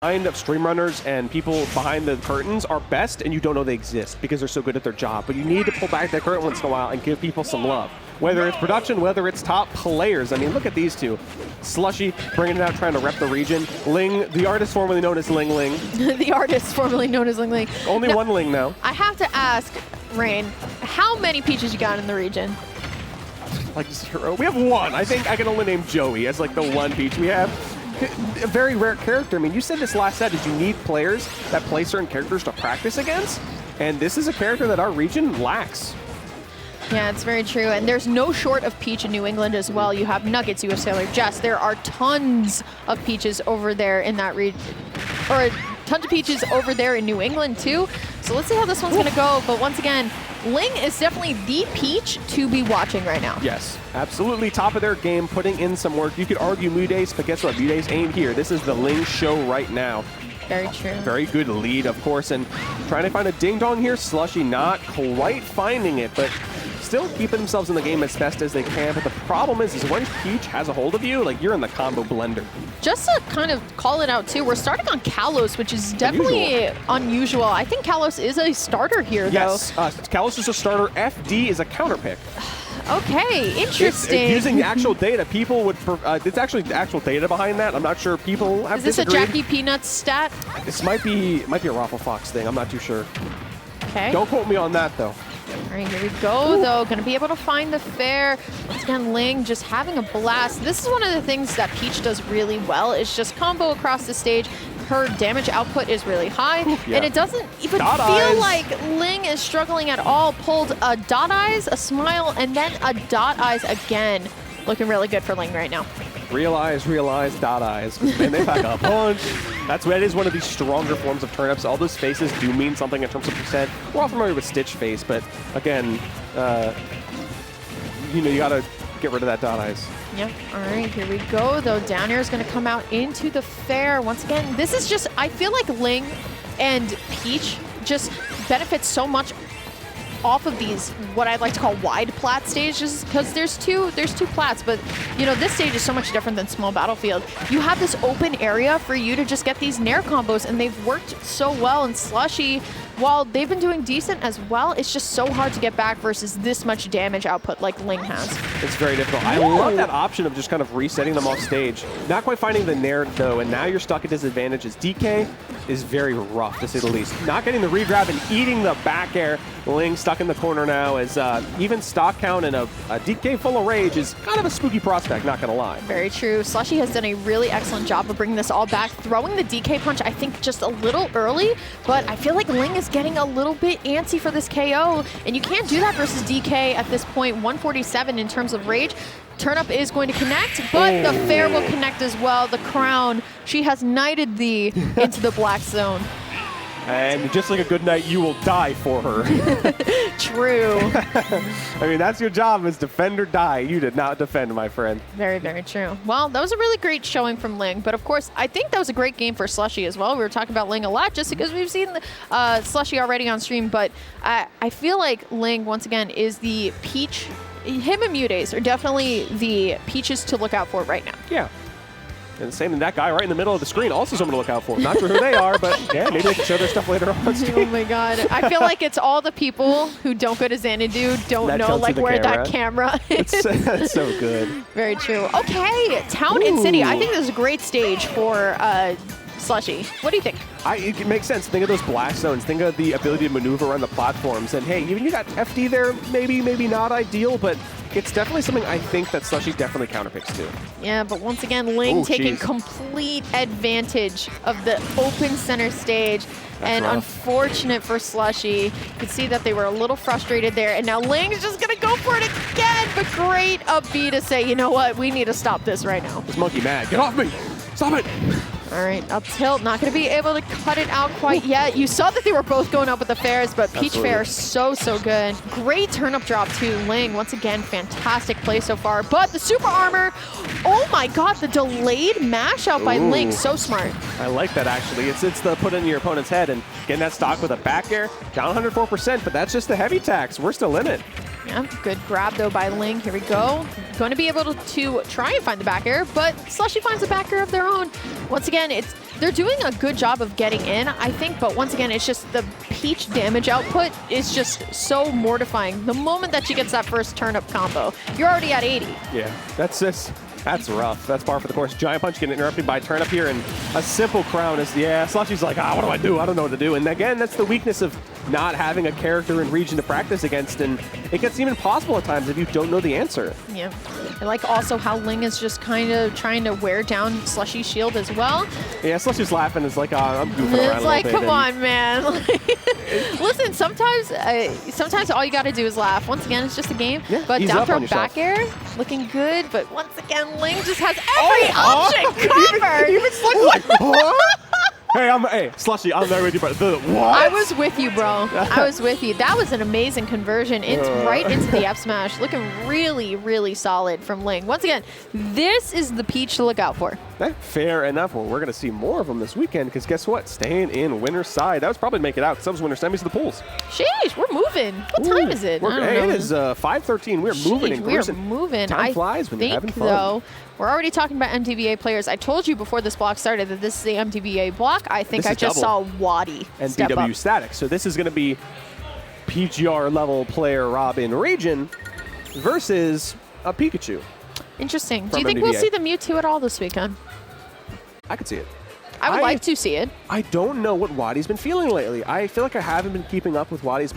Kind of stream runners and people behind the curtains are best, and you don't know they exist because they're so good at their job. But you need to pull back that curtain once in a while and give people some love. Whether it's production, whether it's top players. I mean, look at these two. Slushie bringing it out, trying to rep the region. Ling, the artist formerly known as Ling Ling. The artist formerly known as Ling Ling. Only one Ling now. I have to ask, Rain, how many peaches you got in the region? Like 0. We have one. I think I can only name Joey as like the one peach we have. A very rare character. I mean, you said this last set is you need players that play certain characters to practice against, and this is a character that our region lacks. Yeah, it's very true. And there's no short of peach in New England as well. You have Nuggets, you have Sailor Jess. There are tons of peaches over there in that region, or tons of peaches over there in New England too. So let's see how this one's going to go. But once again, Ling is definitely the peach to be watching right now. Yes, absolutely top of their game, putting in some work. You could argue Mudace, but guess what? Mudace ain't here. This is the Ling show right now. Very true. Very good lead, of course, and trying to find a ding-dong here. Slushie not quite finding it, but still keeping themselves in the game as best as they can. But the problem is when Peach has a hold of you, like, you're in the combo blender. Just to kind of call it out too, we're starting on Kalos, which is definitely unusual. I think Kalos is a starter here, though. Yes, Kalos is a starter. FD is a counter pick. Okay, interesting. Using the actual data, people would. It's actually the actual data behind that. I'm not sure. People have disagreed. Is this a Jackie Peanuts stat? This might be a Raffle Fox thing. I'm not too sure. Okay. Don't quote me on that though. All right, here we go, though. Going to be able to find the fair. Once again, Ling just having a blast. This is one of the things that Peach does really well, is just combo across the stage. Her damage output is really high, and it doesn't even feel like Ling is struggling at all. Pulled a dot eyes, a smile, and then a dot eyes again. Looking really good for Ling right now. Realize, dot eyes. Man, they pack a punch. That is one of the stronger forms of turnips. All those faces do mean something in terms of percent. We're all familiar with Stitch face, but again, you gotta get rid of that dot eyes. Yep. All right, here we go, though. Down air is going to come out into the fair. Once again, this is just, I feel like Ling and Peach just benefit so much off of these, what I'd like to call wide plat stages, because there's two plats, but this stage is so much different than small battlefield. You have this open area for you to just get these nair combos, and they've worked so well. And Slushie, while they've been doing decent as well, it's just so hard to get back versus this much damage output like Ling has. It's very difficult. I love that option of just kind of resetting them off stage. Not quite finding the nair though, and now you're stuck at disadvantages. DK is very rough, to say the least. Not getting the regrab and eating the back air. Ling stuck in the corner now, as even stock count and a DK full of rage is kind of a spooky prospect, not gonna lie. Very true. Slushie has done a really excellent job of bringing this all back. Throwing the DK punch, I think, just a little early, but I feel like Ling is getting a little bit antsy for this KO, and you can't do that versus DK at this point. 147 in terms of rage. Turnip is going to connect, but the fair will connect as well. The crown, she has knighted thee into the black zone. And just like a good knight, you will die for her. True. I mean, that's your job, is defend or die. You did not defend, my friend. Very, very true. Well, that was a really great showing from Ling, but of course, I think that was a great game for Slushie as well. We were talking about Ling a lot just because we've seen Slushie already on stream, but I feel like Ling, once again, is the peach. Him and Mudace are definitely the peaches to look out for right now. Yeah. And same in that guy right in the middle of the screen, also someone to look out for. Not sure who they are, but yeah, maybe they can show their stuff later on stream. Oh my god. I feel like it's all the people who don't go to Xanadu, don't know like where that camera is. That's so good. Very true. Okay, Town and City. I think this is a great stage for Slushie. What do you think? It makes sense. Think of those black zones. Think of the ability to maneuver around the platforms. And hey, even you got FD there, maybe not ideal, but it's definitely something I think that Slushie definitely counterpicks to. Yeah, but once again, Ling taking complete advantage of the open center stage. That's rough. Unfortunate for Slushie. You could see that they were a little frustrated there, and now Ling's just gonna go for it again, but great up B to say, you know what, we need to stop this right now. This monkey mad. Get off me! Stop it! All right, up tilt, not going to be able to cut it out quite yet. You saw that they were both going up with the fairs, but Peach Fair, so good. Great turnip drop to Ling. Once again, fantastic play so far. But the super armor, oh my god, the delayed mash out by Ling, so smart. I like that, actually. It's the put in your opponent's head and getting that stock with a back air. Down 104%, but that's just the heavy tax. We're still in it. Yeah, good grab though by Ling. Here we go. Going to be able to try and find the back air, but Slushie finds a back air of their own. Once again, it's they're doing a good job of getting in, I think, but once again, it's just the Peach damage output is just so mortifying. The moment that she gets that first turnip combo, you're already at 80. Yeah, that's rough. That's par for the course. Giant Punch getting interrupted by turnip here, and a simple crown is, yeah, SlushieV's like, what do I do? I don't know what to do. And again, that's the weakness of not having a character in region to practice against, and it gets even possible at times if you don't know the answer. Yeah. I like also how Ling is just kind of trying to wear down SlushieV's shield as well. Yeah, SlushieV's laughing. It's like, I'm goofing around It's like, come on, man. Listen, sometimes all you got to do is laugh. Once again, it's just a game. Yeah, but ease down up throw on yourself. back air, looking good. But once again, Ling just has every option covered. Even Slushie like, Hey, Slushie, I'm there with you, but what? I was with you, bro. I was with you. That was an amazing conversion right into the F smash. Looking really, really solid from Ling. Once again, this is the Peach to look out for. Fair enough. Well, we're going to see more of them this weekend because guess what? Staying in winner's side. That was probably make it out because that was winner semis of the pools. Sheesh, we're moving. What time is it? I don't know. It is 5:13. We're moving and We're cruising. moving. Time flies when you're having fun. Though, we're already talking about MTVA players. I told you before this block started that this is the MTVA block. I think I just saw Waddy and step BW up. Static. So this is going to be PGR level player Rob in region versus a Pikachu. Interesting. Do From you think MTVA. we'll see the Mewtwo at all this weekend? I could see it. I would like to see it. I don't know what Waddy's been feeling lately. I feel like I haven't been keeping up with Waddy's